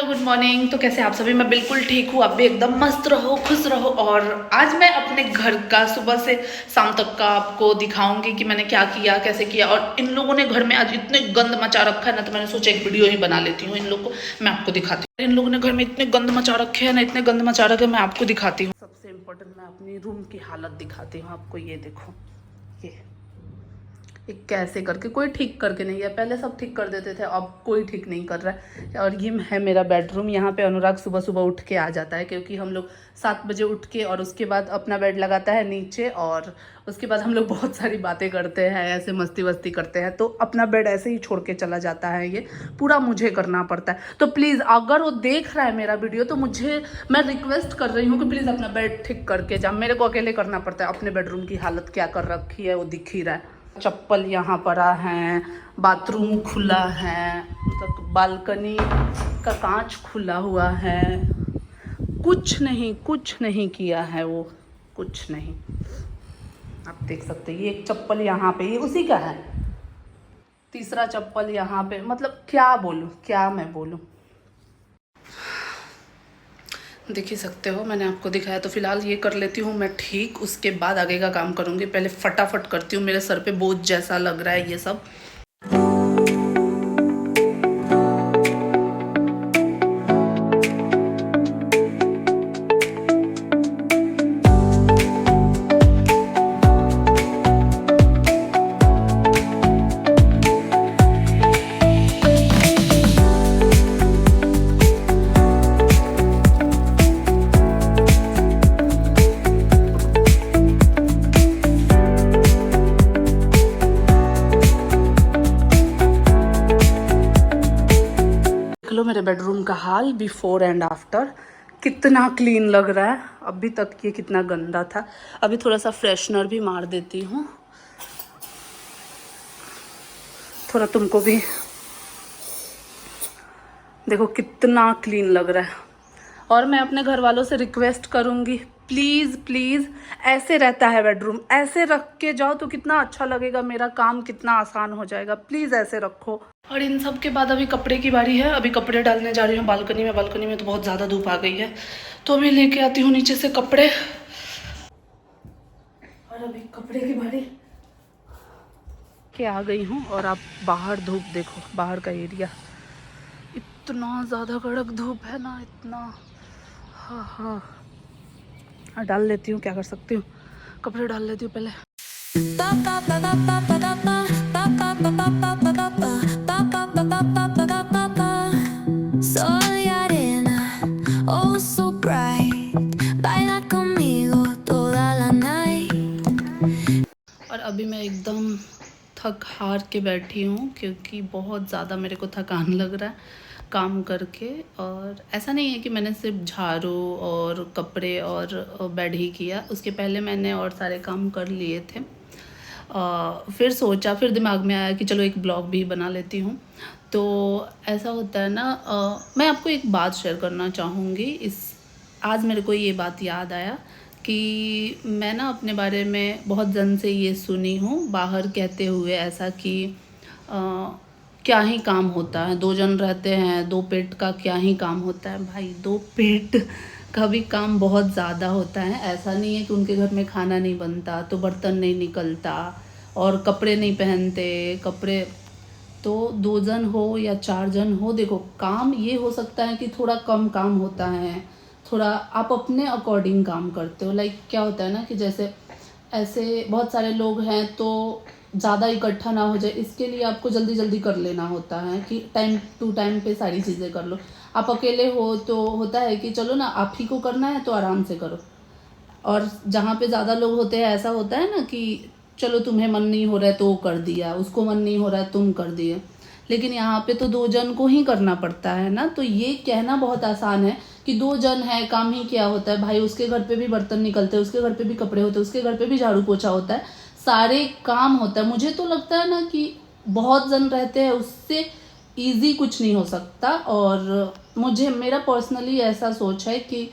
Hello good morning. तो कैसे आप सभी? मैं बिल्कुल ठीक हूँ। आप भी एकदम मस्त रहो, खुश रहो। और आज मैं अपने घर का सुबह से शाम तक का आपको दिखाऊंगी कि मैंने क्या किया, कैसे किया। और इन लोगों ने घर में आज इतने गंद मचा रखा है ना, तो मैंने सोचा एक वीडियो ही बना लेती हूँ। इन लोग को मैं आपको दिखाती हूँ। इन लोगों ने घर में इतने गंद मचा रखे हैं ना, इतने गंद मचा रखे, मैं आपको दिखाती हूँ। सबसे इम्पोर्टेंट मैं अपनी रूम की हालत दिखाती हूँ आपको। ये देखो, ये कैसे करके, कोई ठीक करके नहीं है। पहले सब ठीक कर देते थे, अब कोई ठीक नहीं कर रहा है। और ये है मेरा बेडरूम। यहाँ पे अनुराग सुबह सुबह उठ के आ जाता है, क्योंकि हम लोग 7 बजे उठ के और उसके बाद अपना बेड लगाता है नीचे। और उसके बाद हम लोग बहुत सारी बातें करते हैं, ऐसे मस्ती वस्ती करते हैं। तो अपना बेड ऐसे ही छोड़ के चला जाता है। ये पूरा मुझे करना पड़ता है। तो प्लीज़ अगर वो देख रहा है मेरा वीडियो, तो मैं रिक्वेस्ट कर रही हूँ कि प्लीज़ अपना बेड ठीक करके जा। मेरे को अकेले करना पड़ता है। अपने बेडरूम की हालत क्या कर रखी है वो दिख ही रहा है। चप्पल यहाँ पड़ा है, बाथरूम खुला है, मतलब बालकनी का कांच खुला हुआ है। कुछ नहीं किया है वो, कुछ नहीं। आप देख सकते हैं, ये एक चप्पल यहाँ पे, ये उसी का है। तीसरा चप्पल यहाँ पे। मतलब क्या बोलूँ, क्या मैं बोलूँ। देख ही सकते हो, मैंने आपको दिखाया। तो फिलहाल ये कर लेती हूँ मैं ठीक, उसके बाद आगे का काम करूँगी। पहले फटाफट करती हूँ, मेरे सर पे बोझ जैसा लग रहा है ये सब। लो मेरे बेडरूम का हाल बिफोर एंड आफ्टर, कितना क्लीन लग रहा है। अभी तक ये कितना गंदा था। अभी थोड़ा सा फ्रेशनर भी मार देती हूँ, थोड़ा तुमको भी देखो कितना क्लीन लग रहा है। और मैं अपने घर वालों से रिक्वेस्ट करूँगी, प्लीज़ प्लीज़, ऐसे रहता है बेडरूम, ऐसे रख के जाओ तो कितना अच्छा लगेगा। मेरा काम कितना आसान हो जाएगा। प्लीज़ ऐसे रखो। और इन सब के बाद अभी कपड़े की बारी है। अभी कपड़े डालने जा रही हूँ बालकनी में। बालकनी में तो बहुत ज़्यादा धूप आ गई है, तो अभी लेके आती हूँ नीचे से कपड़े। और अभी कपड़े की बारी के आ गई हूँ। और आप बाहर धूप देखो, बाहर का एरिया इतना ज़्यादा कड़क धूप है ना, इतना। हाँ, डाल लेती हूँ, क्या कर सकती हूँ। कपड़े डाल लेती हूँ पहले। और अभी मैं एकदम थक हार के बैठी हूँ, क्योंकि बहुत ज़्यादा मेरे को थकान लग रहा है काम करके। और ऐसा नहीं है कि मैंने सिर्फ झाड़ू और कपड़े और बेड ही किया, उसके पहले मैंने और सारे काम कर लिए थे। फिर सोचा, फिर दिमाग में आया कि चलो एक ब्लॉग भी बना लेती हूँ। तो ऐसा होता है ना, मैं आपको एक बात शेयर करना चाहूँगी। आज मेरे को ये बात याद आया कि मैं ना अपने बारे में बहुत जन से ये सुनी हूँ बाहर कहते हुए ऐसा कि क्या ही काम होता है, 2 जन रहते हैं, 2 पेट का क्या ही काम होता है। भाई 2 पेट का भी काम बहुत ज़्यादा होता है। ऐसा नहीं है कि उनके घर में खाना नहीं बनता तो बर्तन नहीं निकलता और कपड़े नहीं पहनते। कपड़े तो 2 जन हो या 4 जन हो, देखो काम ये हो सकता है कि थोड़ा कम काम होता है, थोड़ा आप अपने अकॉर्डिंग काम करते हो। लाइक क्या होता है ना कि जैसे ऐसे बहुत सारे लोग हैं तो ज़्यादा इकट्ठा ना हो जाए, इसके लिए आपको जल्दी जल्दी कर लेना होता है कि टाइम टू टाइम पे सारी चीज़ें कर लो। आप अकेले हो तो होता है कि चलो ना, आप ही को करना है तो आराम से करो। और जहाँ पे ज़्यादा लोग होते हैं ऐसा होता है ना कि चलो तुम्हें मन नहीं हो रहा है तो वो कर दिया, उसको मन नहीं हो रहा है तुम कर दिए। लेकिन यहाँ पे तो 2 जन को ही करना पड़ता है ना। तो ये कहना बहुत आसान है कि 2 जन है, काम ही क्या होता है भाई। उसके घर पे भी बर्तन निकलते हैं, उसके घर पे भी कपड़े होते हैं, उसके घर पे भी झाड़ू पोछा होता है, सारे काम होता है। मुझे तो लगता है ना कि बहुत जन रहते हैं उससे ईजी कुछ नहीं हो सकता। और मेरा पर्सनली ऐसा सोच है कि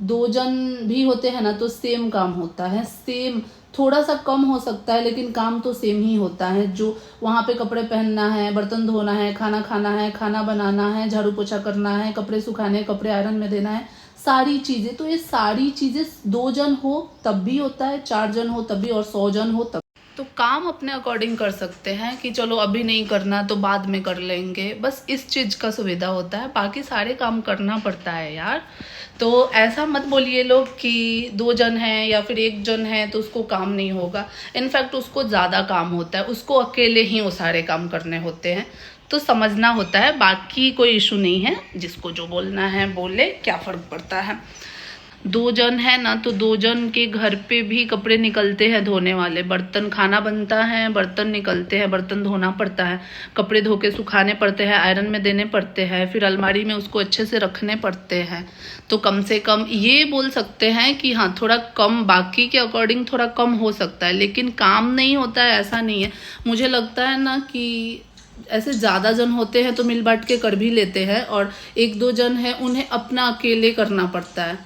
2 जन भी होते हैं ना तो सेम काम होता है, सेम थोड़ा सा कम हो सकता है लेकिन काम तो सेम ही होता है। जो वहाँ पे कपड़े पहनना है, बर्तन धोना है, खाना खाना है, खाना बनाना है, झाड़ू पोछा करना है, कपड़े सुखाने, कपड़े आयरन में देना है, सारी चीज़ें, तो ये सारी चीज़ें 2 जन हो तब भी होता है, 4 जन हो तब भी, और 100 जन हो तब। तो काम अपने अकॉर्डिंग कर सकते हैं कि चलो अभी नहीं करना तो बाद में कर लेंगे, बस इस चीज़ का सुविधा होता है, बाकी सारे काम करना पड़ता है यार। तो ऐसा मत बोलिए लोग कि 2 जन हैं या फिर 1 जन है तो उसको काम नहीं होगा। इनफैक्ट उसको ज़्यादा काम होता है, उसको अकेले ही वो सारे काम करने होते हैं। तो समझना होता है, बाकी कोई इशू नहीं है, जिसको जो बोलना है बोले, क्या फ़र्क पड़ता है। 2 जन है ना, तो 2 जन के घर पे भी कपड़े निकलते हैं धोने वाले, बर्तन, खाना बनता है, बर्तन निकलते हैं, बर्तन धोना पड़ता है, कपड़े धो के सुखाने पड़ते हैं, आयरन में देने पड़ते हैं, फिर अलमारी में उसको अच्छे से रखने पड़ते हैं। तो कम से कम ये बोल सकते हैं कि हाँ थोड़ा कम, बाकी के अकॉर्डिंग थोड़ा कम हो सकता है, लेकिन काम नहीं होता है ऐसा नहीं है। मुझे लगता है ना कि ऐसे ज़्यादा जन होते हैं तो मिल बांट के कर भी लेते हैं, और 1-2 जन है उन्हें अपना अकेले करना पड़ता है।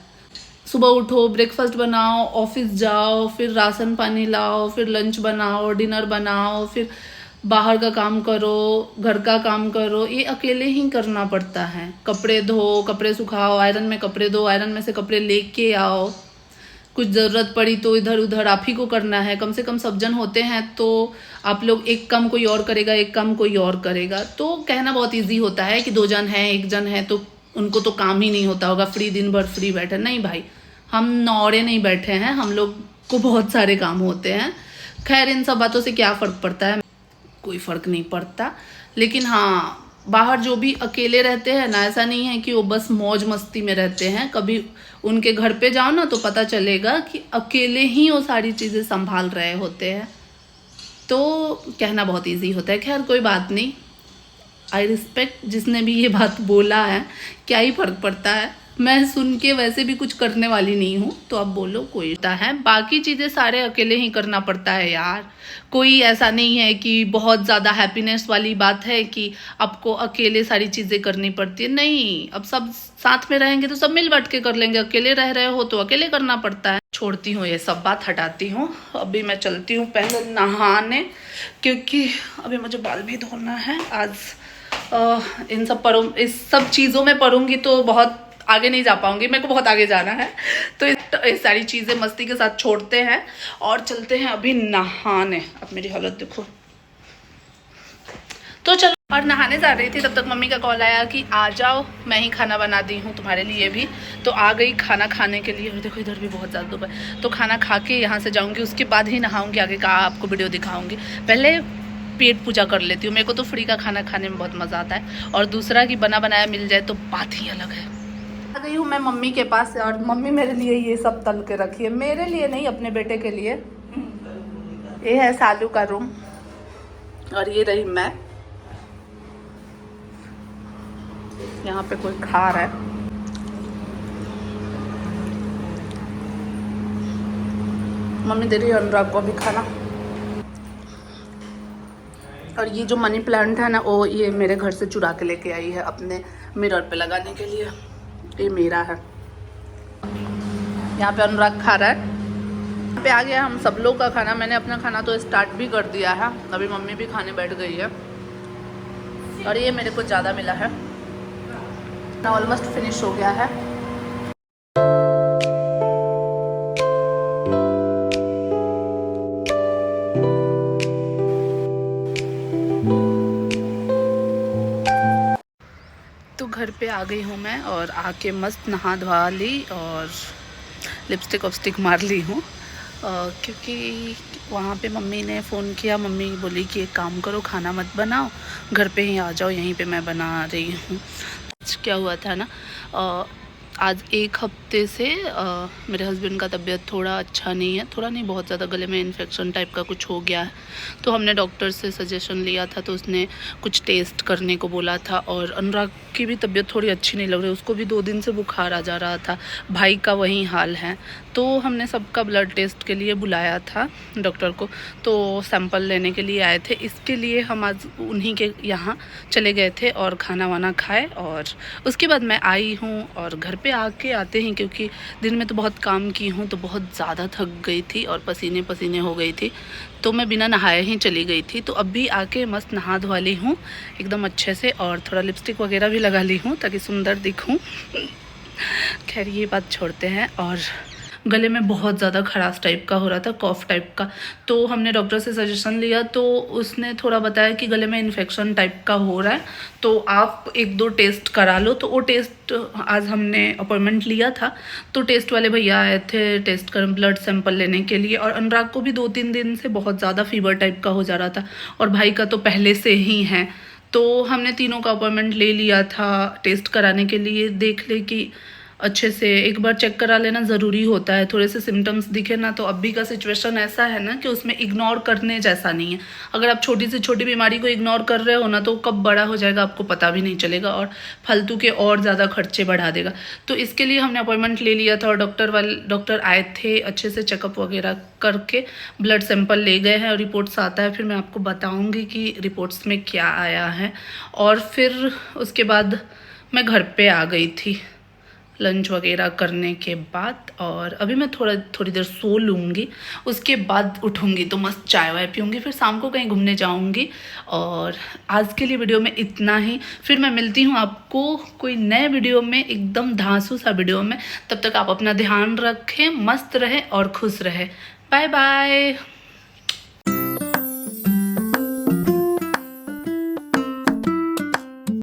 सुबह उठो, ब्रेकफास्ट बनाओ, ऑफिस जाओ, फिर राशन पानी लाओ, फिर लंच बनाओ, डिनर बनाओ, फिर बाहर का काम करो, घर का काम करो, ये अकेले ही करना पड़ता है। कपड़े धो, कपड़े सुखाओ, आयरन में कपड़े दो, आयरन में से कपड़े लेके आओ, कुछ ज़रूरत पड़ी तो इधर उधर आप ही को करना है। कम से कम सब जन होते हैं तो आप लोग, एक काम कोई और करेगा, एक काम कोई और करेगा, तो कहना बहुत ईजी होता है कि 2 जन हैं, 1 जन है तो उनको तो काम ही नहीं होता होगा, फ्री दिन भर फ्री बैठे। नहीं भाई, हम नौड़े नहीं बैठे हैं, हम लोग को बहुत सारे काम होते हैं। खैर इन सब बातों से क्या फ़र्क पड़ता है, कोई फ़र्क नहीं पड़ता। लेकिन हाँ, बाहर जो भी अकेले रहते हैं ना, ऐसा नहीं है कि वो बस मौज मस्ती में रहते हैं। कभी उनके घर पे जाओ ना तो पता चलेगा कि अकेले ही वो सारी चीज़ें संभाल रहे होते हैं। तो कहना बहुत इजी होता है। खैर कोई बात नहीं, आई रिस्पेक्ट जिसने भी ये बात बोला है, क्या ही फ़र्क पड़ता है। मैं सुन के वैसे भी कुछ करने वाली नहीं हूँ, तो अब बोलो कोई है। बाकी चीज़ें सारे अकेले ही करना पड़ता है यार। कोई ऐसा नहीं है कि बहुत ज़्यादा हैप्पीनेस वाली बात है कि आपको अकेले सारी चीज़ें करनी पड़ती है। नहीं, अब सब साथ में रहेंगे तो सब मिल बांट के कर लेंगे। अकेले रह रहे हो तो अकेले करना पड़ता है। छोड़ती हूँ ये सब बात, हटाती हूँ। अभी मैं चलती हूँ पहले नहाने, क्योंकि अभी मुझे बाल भी धोना है। आज इस सब चीज़ों में पढ़ूंगी तो बहुत आगे नहीं जा पाऊंगी, मेरे को बहुत आगे जाना है। तो ये सारी चीज़ें मस्ती के साथ छोड़ते हैं और चलते हैं अभी नहाने। अब मेरी हालत देखो। तो चलो, और नहाने जा रही थी तब तक मम्मी का कॉल आया कि आ जाओ, मैं ही खाना बना दी हूँ तुम्हारे लिए भी। तो आ गई खाना खाने के लिए। देखो इधर भी बहुत ज़्यादा धूप है। तो खाना खा के यहाँ से जाऊँगी, उसके बाद ही नहाऊँगी। आगे का आपको वीडियो दिखाऊँगी। पहले पेट पूजा कर लेती हूँ। मेरे को तो फ्री का खाना खाने में बहुत मज़ा आता है, और दूसरा कि बना बनाया मिल जाए तो बात ही अलग है। आ गई हूँ मैं मम्मी के पास, और मम्मी मेरे लिए ये सब तल के रखी है। मेरे लिए नहीं, अपने बेटे के लिए। ये है सालू का रूम, और ये रही मैं। यहाँ पे कोई खा रहा है। मम्मी दे रही है अनुराग को अभी खाना। और ये जो मनी प्लांट है ना, वो ये मेरे घर से चुरा के लेके आई है अपने मिरर पे लगाने के लिए। ये मेरा है। यहाँ पे अनुराग खा रहा है। यहाँ पे आ गया हम सब लोग का खाना। मैंने अपना खाना तो स्टार्ट भी कर दिया है, अभी मम्मी भी खाने बैठ गई है। और ये मेरे को ज़्यादा मिला है, ऑलमोस्ट फिनिश हो गया है। तो घर पे आ गई हूँ मैं, और आके मस्त नहा धोवा ली और लिपस्टिक वपस्टिक मार ली हूँ, क्योंकि वहाँ पे मम्मी ने फ़ोन किया। मम्मी बोली कि एक काम करो, खाना मत बनाओ, घर पे ही आ जाओ, यहीं पे मैं बना रही हूँ। क्या हुआ था ना, आज 1 हफ्ते से मेरे हस्बैंड का तबीयत थोड़ा अच्छा नहीं है। थोड़ा नहीं, बहुत ज़्यादा गले में इन्फेक्शन टाइप का कुछ हो गया है। तो हमने डॉक्टर से सजेशन लिया था, तो उसने कुछ टेस्ट करने को बोला था। और अनुराग की भी तबीयत थोड़ी अच्छी नहीं लग रही, उसको भी 2 दिन से बुखार आ जा रहा था। भाई का वही हाल है। तो हमने सबका ब्लड टेस्ट के लिए बुलाया था डॉक्टर को, तो सैंपल लेने के लिए आए थे। इसके लिए हम आज उन्हीं के यहाँ चले गए थे और खाना वाना खाए, और उसके बाद मैं आई हूँ और घर पे पे आते हैं, क्योंकि दिन में तो बहुत काम की हूँ तो बहुत ज़्यादा थक गई थी और पसीने पसीने हो गई थी, तो मैं बिना नहाए ही चली गई थी। तो अब भी आके मस्त नहा धोवा ली हूँ एकदम अच्छे से, और थोड़ा लिपस्टिक वगैरह भी लगा ली हूँ ताकि सुंदर दिखूँ। खैर ये बात छोड़ते हैं। और गले में बहुत ज़्यादा खराश टाइप का हो रहा था, कॉफ टाइप का, तो हमने डॉक्टर से सजेशन लिया तो उसने थोड़ा बताया कि गले में इन्फेक्शन टाइप का हो रहा है, तो आप 1-2 टेस्ट करा लो। तो वो टेस्ट आज हमने अपॉइंटमेंट लिया था, तो टेस्ट वाले भैया आए थे टेस्ट कर ब्लड सैंपल लेने के लिए। और अनुराग को भी 2-3 दिन से बहुत ज़्यादा फीवर टाइप का हो जा रहा था, और भाई का तो पहले से ही है। तो हमने तीनों का अपॉइंटमेंट ले लिया था टेस्ट कराने के लिए। देख ले कि अच्छे से एक बार चेक करा लेना ज़रूरी होता है। थोड़े से सिम्टम्स दिखे ना, तो अभी का सिचुएशन ऐसा है ना कि उसमें इग्नोर करने जैसा नहीं है। अगर आप छोटी से छोटी बीमारी को इग्नोर कर रहे हो ना, तो कब बड़ा हो जाएगा आपको पता भी नहीं चलेगा, और फालतू के और ज़्यादा खर्चे बढ़ा देगा। तो इसके लिए हमने अपॉइंटमेंट ले लिया था, और डॉक्टर आए थे, अच्छे से चेकअप वगैरह करके ब्लड सैंपल ले गए हैं, और रिपोर्ट्स आता है फिर मैं आपको बताऊँगी कि रिपोर्ट्स में क्या आया है। और फिर उसके बाद मैं घर पर आ गई थी लंच वगैरह करने के बाद, और अभी मैं थोड़ी देर सो लूँगी, उसके बाद उठूँगी तो मस्त चाय वाय पीऊँगी, फिर शाम को कहीं घूमने जाऊँगी। और आज के लिए वीडियो में इतना ही, फिर मैं मिलती हूँ आपको कोई नए वीडियो में, एकदम धांसू सा वीडियो में। तब तक आप अपना ध्यान रखें, मस्त रहें और खुश रहें। Bye bye.